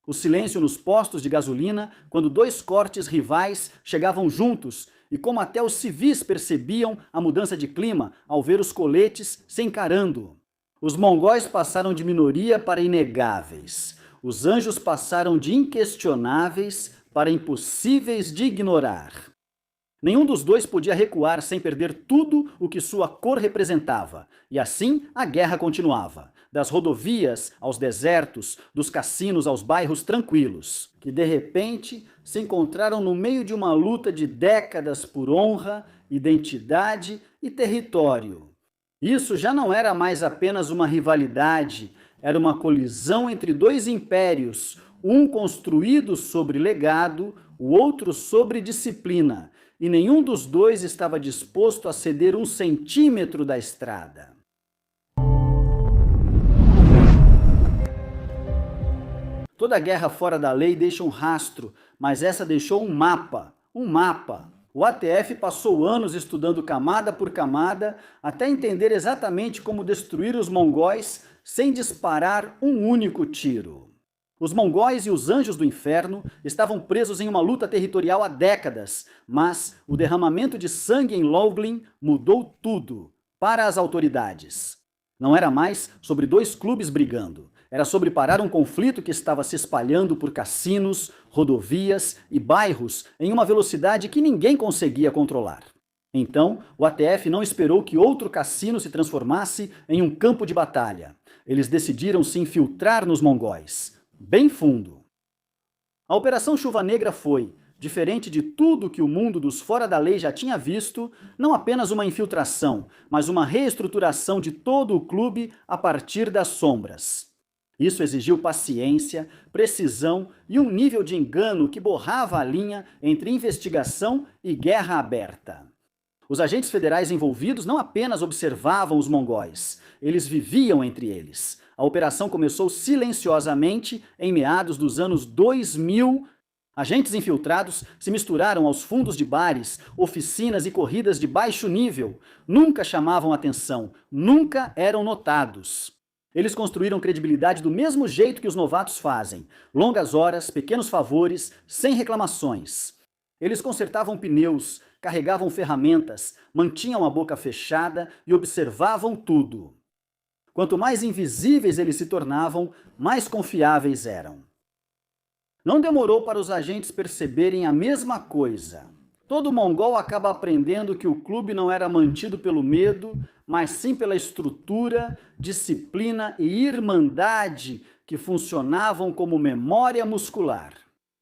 O silêncio nos postos de gasolina quando dois cortes rivais chegavam juntos e como até os civis percebiam a mudança de clima ao ver os coletes se encarando. Os mongóis passaram de minoria para inegáveis. Os anjos passaram de inquestionáveis para impossíveis de ignorar. Nenhum dos dois podia recuar sem perder tudo o que sua cor representava, e assim a guerra continuava, das rodovias aos desertos, dos cassinos aos bairros tranquilos, que de repente se encontraram no meio de uma luta de décadas por honra, identidade e território. Isso já não era mais apenas uma rivalidade, era uma colisão entre dois impérios, um construído sobre legado, o outro sobre disciplina, e nenhum dos dois estava disposto a ceder 1 centímetro da estrada. Toda guerra fora da lei deixa um rastro, mas essa deixou um mapa. O ATF passou anos estudando camada por camada até entender exatamente como destruir os mongóis sem disparar um único tiro. Os mongóis e os anjos do inferno estavam presos em uma luta territorial há décadas, mas o derramamento de sangue em Lublin mudou tudo para as autoridades. Não era mais sobre dois clubes brigando, era sobre parar um conflito que estava se espalhando por cassinos, rodovias e bairros em uma velocidade que ninguém conseguia controlar. Então, o ATF não esperou que outro cassino se transformasse em um campo de batalha. Eles decidiram se infiltrar nos mongóis. Bem fundo. A Operação Chuva Negra foi, diferente de tudo que o mundo dos fora da lei já tinha visto, não apenas uma infiltração, mas uma reestruturação de todo o clube a partir das sombras. Isso exigiu paciência, precisão e um nível de engano que borrava a linha entre investigação e guerra aberta. Os agentes federais envolvidos não apenas observavam os mongóis, eles viviam entre eles. A operação começou silenciosamente em meados dos anos 2000. Agentes infiltrados se misturaram aos fundos de bares, oficinas e corridas de baixo nível. Nunca chamavam atenção, nunca eram notados. Eles construíram credibilidade do mesmo jeito que os novatos fazem. Longas horas, pequenos favores, sem reclamações. Eles consertavam pneus, carregavam ferramentas, mantinham a boca fechada e observavam tudo. Quanto mais invisíveis eles se tornavam, mais confiáveis eram. Não demorou para os agentes perceberem a mesma coisa. Todo mongol acaba aprendendo que o clube não era mantido pelo medo, mas sim pela estrutura, disciplina e irmandade que funcionavam como memória muscular.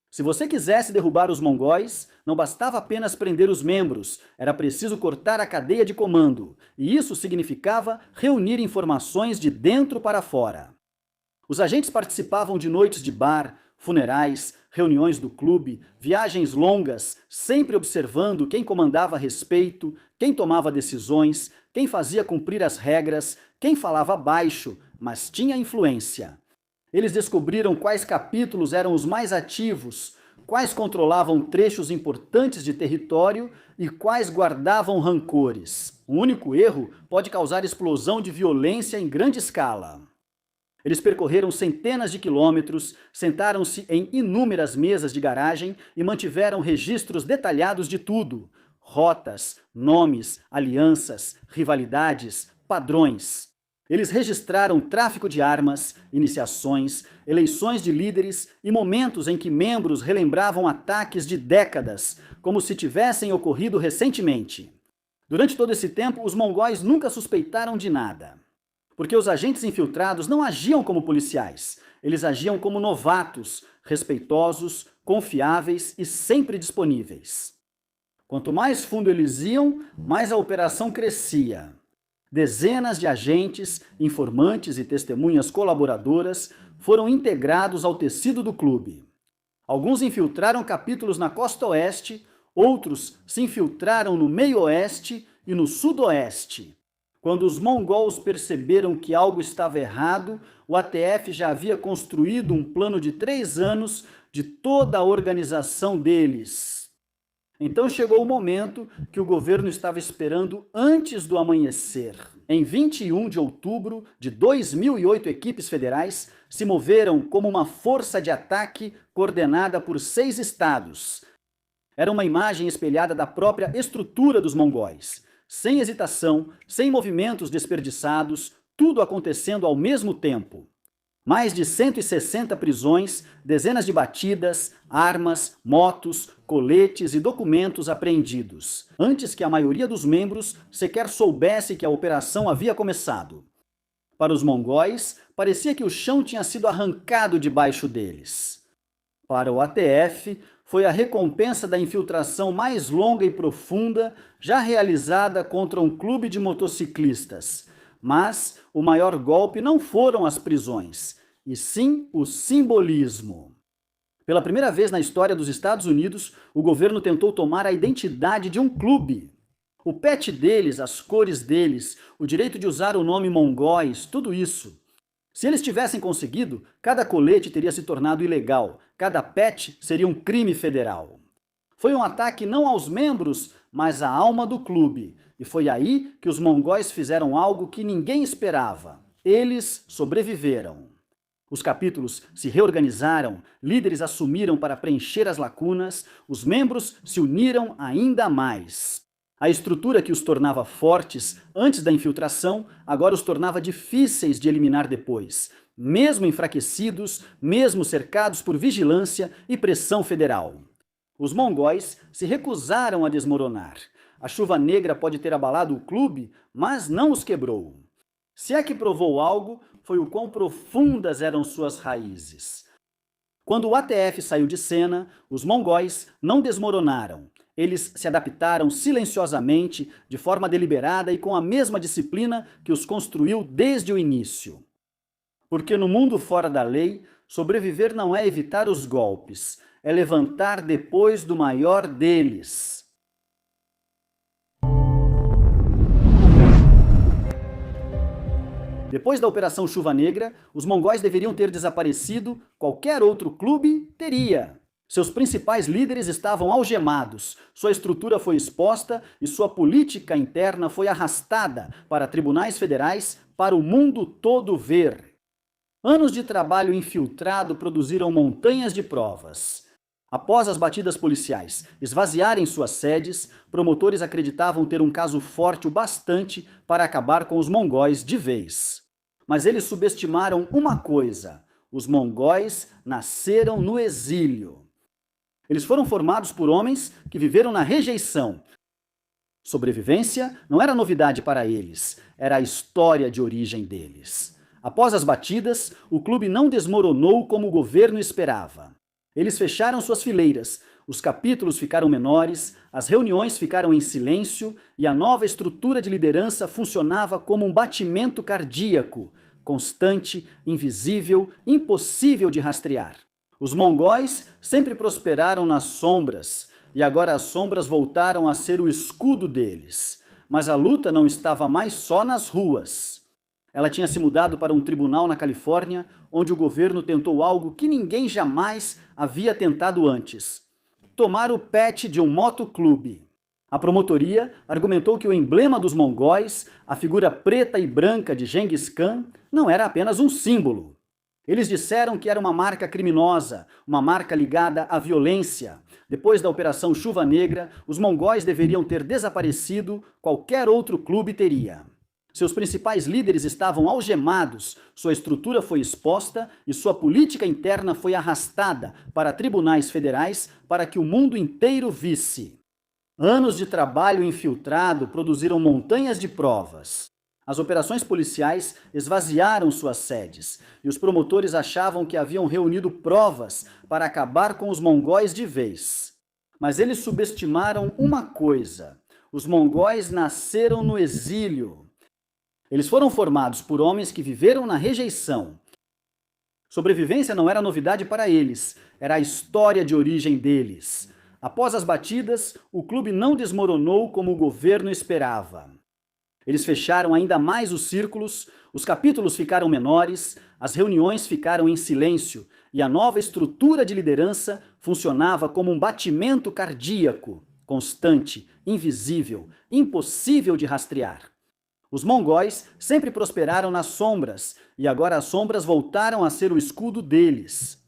Se você quisesse derrubar os mongóis, não bastava apenas prender os membros, era preciso cortar a cadeia de comando, e isso significava reunir informações de dentro para fora. Os agentes participavam de noites de bar, funerais, reuniões do clube, viagens longas, sempre observando quem comandava a respeito, quem tomava decisões, quem fazia cumprir as regras, quem falava baixo, mas tinha influência. Eles descobriram quais capítulos eram os mais ativos, quais controlavam trechos importantes de território e quais guardavam rancores. Um único erro pode causar explosão de violência em grande escala. Eles percorreram centenas de quilômetros, sentaram-se em inúmeras mesas de garagem e mantiveram registros detalhados de tudo: rotas, nomes, alianças, rivalidades, padrões. Eles registraram tráfico de armas, iniciações, eleições de líderes e momentos em que membros relembravam ataques de décadas, como se tivessem ocorrido recentemente. Durante todo esse tempo, os mongóis nunca suspeitaram de nada. Porque os agentes infiltrados não agiam como policiais, eles agiam como novatos, respeitosos, confiáveis e sempre disponíveis. Quanto mais fundo eles iam, mais a operação crescia. Dezenas de agentes, informantes e testemunhas colaboradoras foram integrados ao tecido do clube. Alguns infiltraram capítulos na costa oeste, outros se infiltraram no meio-oeste e no sudoeste. Quando os mongols perceberam que algo estava errado, o ATF já havia construído um plano de 3 anos de toda a organização deles. Então chegou o momento que o governo estava esperando antes do amanhecer. Em 21 de outubro de 2008, equipes federais se moveram como uma força de ataque coordenada por 6 estados. Era uma imagem espelhada da própria estrutura dos mongóis. Sem hesitação, sem movimentos desperdiçados, tudo acontecendo ao mesmo tempo. Mais de 160 prisões, dezenas de batidas, armas, motos, coletes e documentos apreendidos, antes que a maioria dos membros sequer soubesse que a operação havia começado. Para os mongóis, parecia que o chão tinha sido arrancado debaixo deles. Para o ATF, foi a recompensa da infiltração mais longa e profunda já realizada contra um clube de motociclistas. Mas o maior golpe não foram as prisões, e sim o simbolismo. Pela primeira vez na história dos Estados Unidos, o governo tentou tomar a identidade de um clube. O pet deles, as cores deles, o direito de usar o nome mongóis, tudo isso. Se eles tivessem conseguido, cada colete teria se tornado ilegal, cada pet seria um crime federal. Foi um ataque não aos membros, mas à alma do clube. E foi aí que os mongóis fizeram algo que ninguém esperava. Eles sobreviveram. Os capítulos se reorganizaram, líderes assumiram para preencher as lacunas, os membros se uniram ainda mais. A estrutura que os tornava fortes antes da infiltração agora os tornava difíceis de eliminar depois, mesmo enfraquecidos, mesmo cercados por vigilância e pressão federal. Os mongóis se recusaram a desmoronar. A chuva negra pode ter abalado o clube, mas não os quebrou. Se é que provou algo, foi o quão profundas eram suas raízes. Quando o ATF saiu de cena, os mongóis não desmoronaram. Eles se adaptaram silenciosamente, de forma deliberada e com a mesma disciplina que os construiu desde o início. Porque no mundo fora da lei, sobreviver não é evitar os golpes, é levantar depois do maior deles. Depois da Operação Chuva Negra, os mongóis deveriam ter desaparecido, qualquer outro clube teria. Seus principais líderes estavam algemados, sua estrutura foi exposta e sua política interna foi arrastada para tribunais federais para o mundo todo ver. Anos de trabalho infiltrado produziram montanhas de provas. Após as batidas policiais esvaziarem suas sedes, promotores acreditavam ter um caso forte o bastante para acabar com os mongóis de vez. Mas eles subestimaram uma coisa: os mongóis nasceram no exílio. Eles foram formados por homens que viveram na rejeição. Sobrevivência não era novidade para eles, era a história de origem deles. Após as batidas, o clube não desmoronou como o governo esperava. Eles fecharam suas fileiras, os capítulos ficaram menores, as reuniões ficaram em silêncio e a nova estrutura de liderança funcionava como um batimento cardíaco, constante, invisível, impossível de rastrear. Os mongóis sempre prosperaram nas sombras, e agora as sombras voltaram a ser o escudo deles. Mas a luta não estava mais só nas ruas. Ela tinha se mudado para um tribunal na Califórnia, onde o governo tentou algo que ninguém jamais havia tentado antes: tomar o pet de um motoclube. A promotoria argumentou que o emblema dos mongóis, a figura preta e branca de Genghis Khan, não era apenas um símbolo. Eles disseram que era uma marca criminosa, uma marca ligada à violência. Depois da Operação Chuva Negra, os mongóis deveriam ter desaparecido, qualquer outro clube teria. Seus principais líderes estavam algemados, sua estrutura foi exposta e sua política interna foi arrastada para tribunais federais para que o mundo inteiro visse. Anos de trabalho infiltrado produziram montanhas de provas. As operações policiais esvaziaram suas sedes e os promotores achavam que haviam reunido provas para acabar com os mongóis de vez. Mas eles subestimaram uma coisa: os mongóis nasceram no exílio. Eles foram formados por homens que viveram na rejeição. Sobrevivência não era novidade para eles, era a história de origem deles. Após as batidas, o clube não desmoronou como o governo esperava. Eles fecharam ainda mais os círculos, os capítulos ficaram menores, as reuniões ficaram em silêncio e a nova estrutura de liderança funcionava como um batimento cardíaco, constante, invisível, impossível de rastrear. Os mongóis sempre prosperaram nas sombras e agora as sombras voltaram a ser o escudo deles.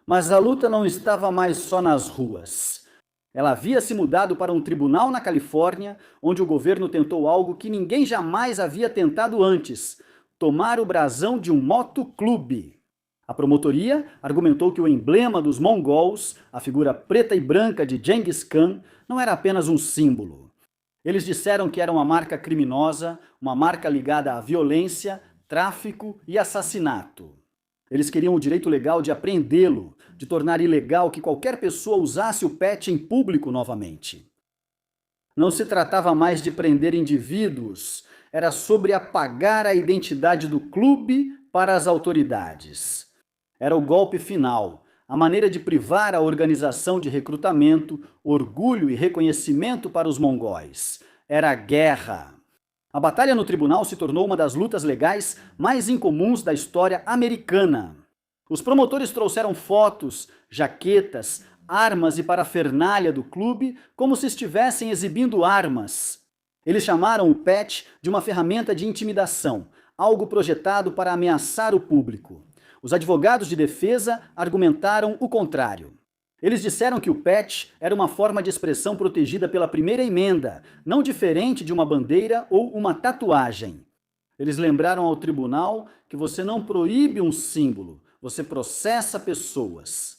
Mas a luta não estava mais só nas ruas. Ela havia se mudado para um tribunal na Califórnia, onde o governo tentou algo que ninguém jamais havia tentado antes: tomar o brasão de um motoclube. A promotoria argumentou que o emblema dos mongols, a figura preta e branca de Genghis Khan, não era apenas um símbolo. Eles disseram que era uma marca criminosa, uma marca ligada à violência, tráfico e assassinato. Eles queriam o direito legal de apreendê-lo, de tornar ilegal que qualquer pessoa usasse o pet em público novamente. Não se tratava mais de prender indivíduos, era sobre apagar a identidade do clube para as autoridades. Era o golpe final, a maneira de privar a organização de recrutamento, orgulho e reconhecimento para os mongóis. Era a guerra. A batalha no tribunal se tornou uma das lutas legais mais incomuns da história americana. Os promotores trouxeram fotos, jaquetas, armas e parafernália do clube como se estivessem exibindo armas. Eles chamaram o pet de uma ferramenta de intimidação, algo projetado para ameaçar o público. Os advogados de defesa argumentaram o contrário. Eles disseram que o pet era uma forma de expressão protegida pela primeira emenda, não diferente de uma bandeira ou uma tatuagem. Eles lembraram ao tribunal que você não proíbe um símbolo, você processa pessoas.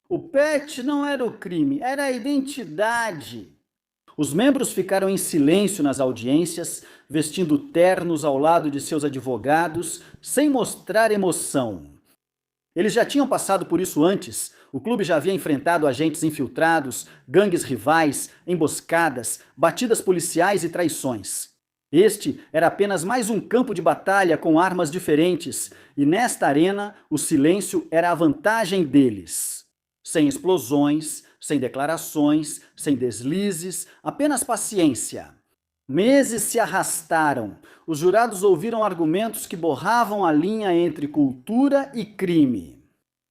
O pet não era o crime, era a identidade. Os membros ficaram em silêncio nas audiências, vestindo ternos ao lado de seus advogados, sem mostrar emoção. Eles já tinham passado por isso antes. O clube já havia enfrentado agentes infiltrados, gangues rivais, emboscadas, batidas policiais e traições. Este era apenas mais um campo de batalha com armas diferentes, e nesta arena o silêncio era a vantagem deles. Sem explosões, sem declarações, sem deslizes, apenas paciência. Meses se arrastaram. Os jurados ouviram argumentos que borravam a linha entre cultura e crime.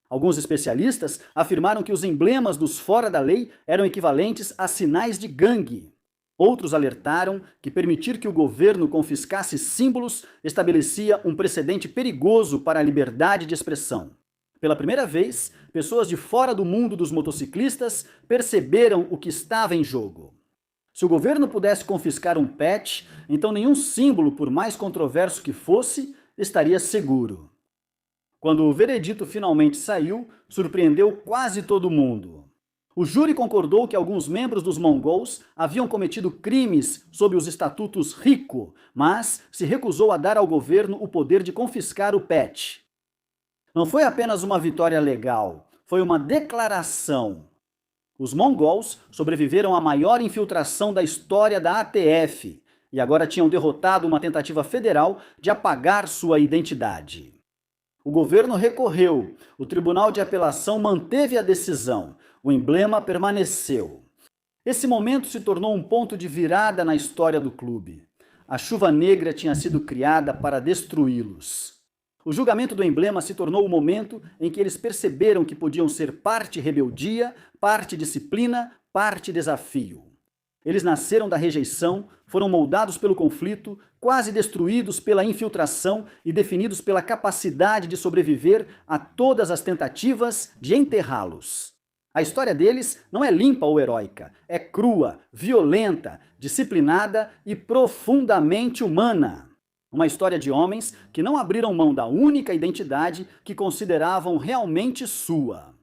Alguns especialistas afirmaram que os emblemas dos fora da lei eram equivalentes a sinais de gangue. Outros alertaram que permitir que o governo confiscasse símbolos estabelecia um precedente perigoso para a liberdade de expressão. Pela primeira vez, pessoas de fora do mundo dos motociclistas perceberam o que estava em jogo. Se o governo pudesse confiscar um pet, então nenhum símbolo, por mais controverso que fosse, estaria seguro. Quando o veredito finalmente saiu, surpreendeu quase todo mundo. O júri concordou que alguns membros dos mongols haviam cometido crimes sob os estatutos RICO, mas se recusou a dar ao governo o poder de confiscar o pet. Não foi apenas uma vitória legal, foi uma declaração. Os mongols sobreviveram à maior infiltração da história da ATF e agora tinham derrotado uma tentativa federal de apagar sua identidade. O governo recorreu, o Tribunal de Apelação manteve a decisão, o emblema permaneceu. Esse momento se tornou um ponto de virada na história do clube. A chuva negra tinha sido criada para destruí-los. O julgamento do emblema se tornou o momento em que eles perceberam que podiam ser parte rebeldia, parte disciplina, parte desafio. Eles nasceram da rejeição, foram moldados pelo conflito, quase destruídos pela infiltração e definidos pela capacidade de sobreviver a todas as tentativas de enterrá-los. A história deles não é limpa ou heróica, é crua, violenta, disciplinada e profundamente humana. Uma história de homens que não abriram mão da única identidade que consideravam realmente sua.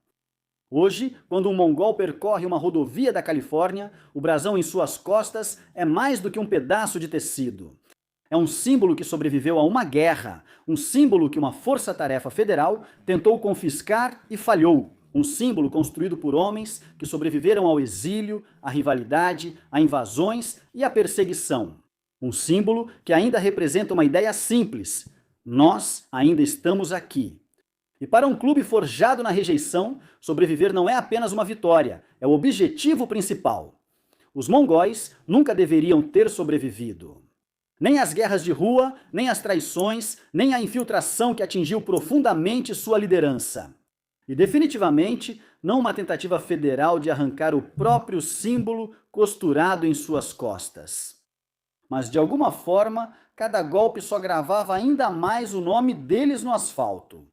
Hoje, quando um mongol percorre uma rodovia da Califórnia, o brasão em suas costas é mais do que um pedaço de tecido. É um símbolo que sobreviveu a uma guerra, um símbolo que uma força-tarefa federal tentou confiscar e falhou. Um símbolo construído por homens que sobreviveram ao exílio, à rivalidade, a invasões e à perseguição. Um símbolo que ainda representa uma ideia simples: nós ainda estamos aqui. E para um clube forjado na rejeição, sobreviver não é apenas uma vitória, é o objetivo principal. Os mongóis nunca deveriam ter sobrevivido. Nem as guerras de rua, nem as traições, nem a infiltração que atingiu profundamente sua liderança. E definitivamente não uma tentativa federal de arrancar o próprio símbolo costurado em suas costas. Mas de alguma forma, cada golpe só gravava ainda mais o nome deles no asfalto.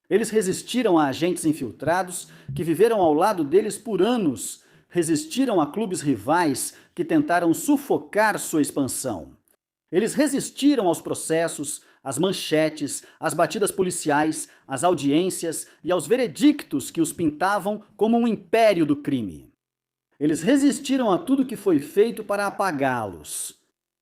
Eles resistiram a agentes infiltrados que viveram ao lado deles por anos, resistiram a clubes rivais que tentaram sufocar sua expansão. Eles resistiram aos processos, às manchetes, às batidas policiais, às audiências e aos veredictos que os pintavam como um império do crime. Eles resistiram a tudo que foi feito para apagá-los.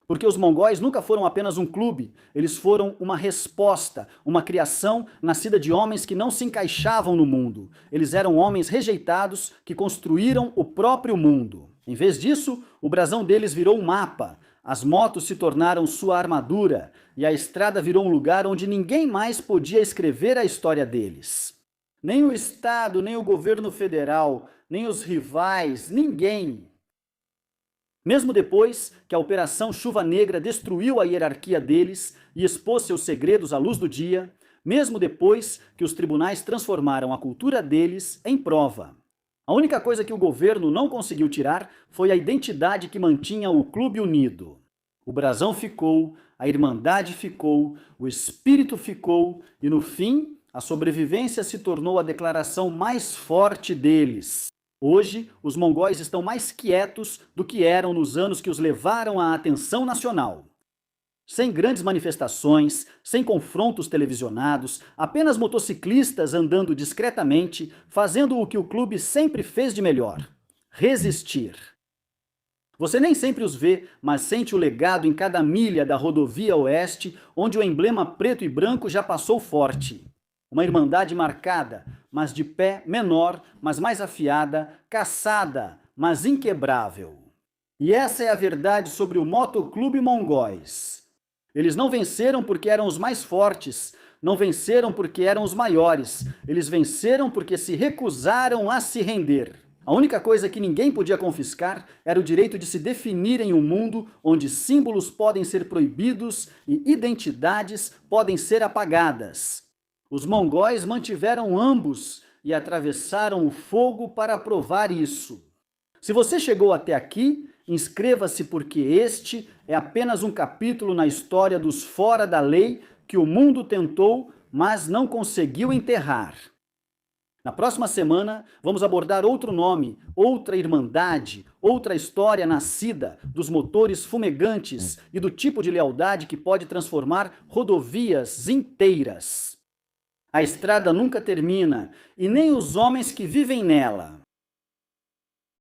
Porque os mongóis nunca foram apenas um clube, eles foram uma resposta, uma criação nascida de homens que não se encaixavam no mundo. Eles eram homens rejeitados que construíram o próprio mundo. Em vez disso, o brasão deles virou um mapa, as motos se tornaram sua armadura e a estrada virou um lugar onde ninguém mais podia escrever a história deles. Nem o Estado, nem o governo federal, nem os rivais, ninguém. Mesmo depois que a Operação Chuva Negra destruiu a hierarquia deles e expôs seus segredos à luz do dia, mesmo depois que os tribunais transformaram a cultura deles em prova. A única coisa que o governo não conseguiu tirar foi a identidade que mantinha o clube unido. O brasão ficou, a irmandade ficou, o espírito ficou e, no fim, a sobrevivência se tornou a declaração mais forte deles. Hoje, os mongóis estão mais quietos do que eram nos anos que os levaram à atenção nacional. Sem grandes manifestações, sem confrontos televisionados, apenas motociclistas andando discretamente, fazendo o que o clube sempre fez de melhor: resistir. Você nem sempre os vê, mas sente o legado em cada milha da rodovia oeste, onde o emblema preto e branco já passou forte. Uma irmandade marcada, mas de pé menor, mas mais afiada, caçada, mas inquebrável. E essa é a verdade sobre o Motoclube Mongóis. Eles não venceram porque eram os mais fortes, não venceram porque eram os maiores, eles venceram porque se recusaram a se render. A única coisa que ninguém podia confiscar era o direito de se definir em um mundo onde símbolos podem ser proibidos e identidades podem ser apagadas. Os mongóis mantiveram ambos e atravessaram o fogo para provar isso. Se você chegou até aqui, inscreva-se porque este é apenas um capítulo na história dos fora da lei que o mundo tentou, mas não conseguiu enterrar. Na próxima semana, vamos abordar outro nome, outra irmandade, outra história nascida dos motores fumegantes e do tipo de lealdade que pode transformar rodovias inteiras. A estrada nunca termina, e nem os homens que vivem nela.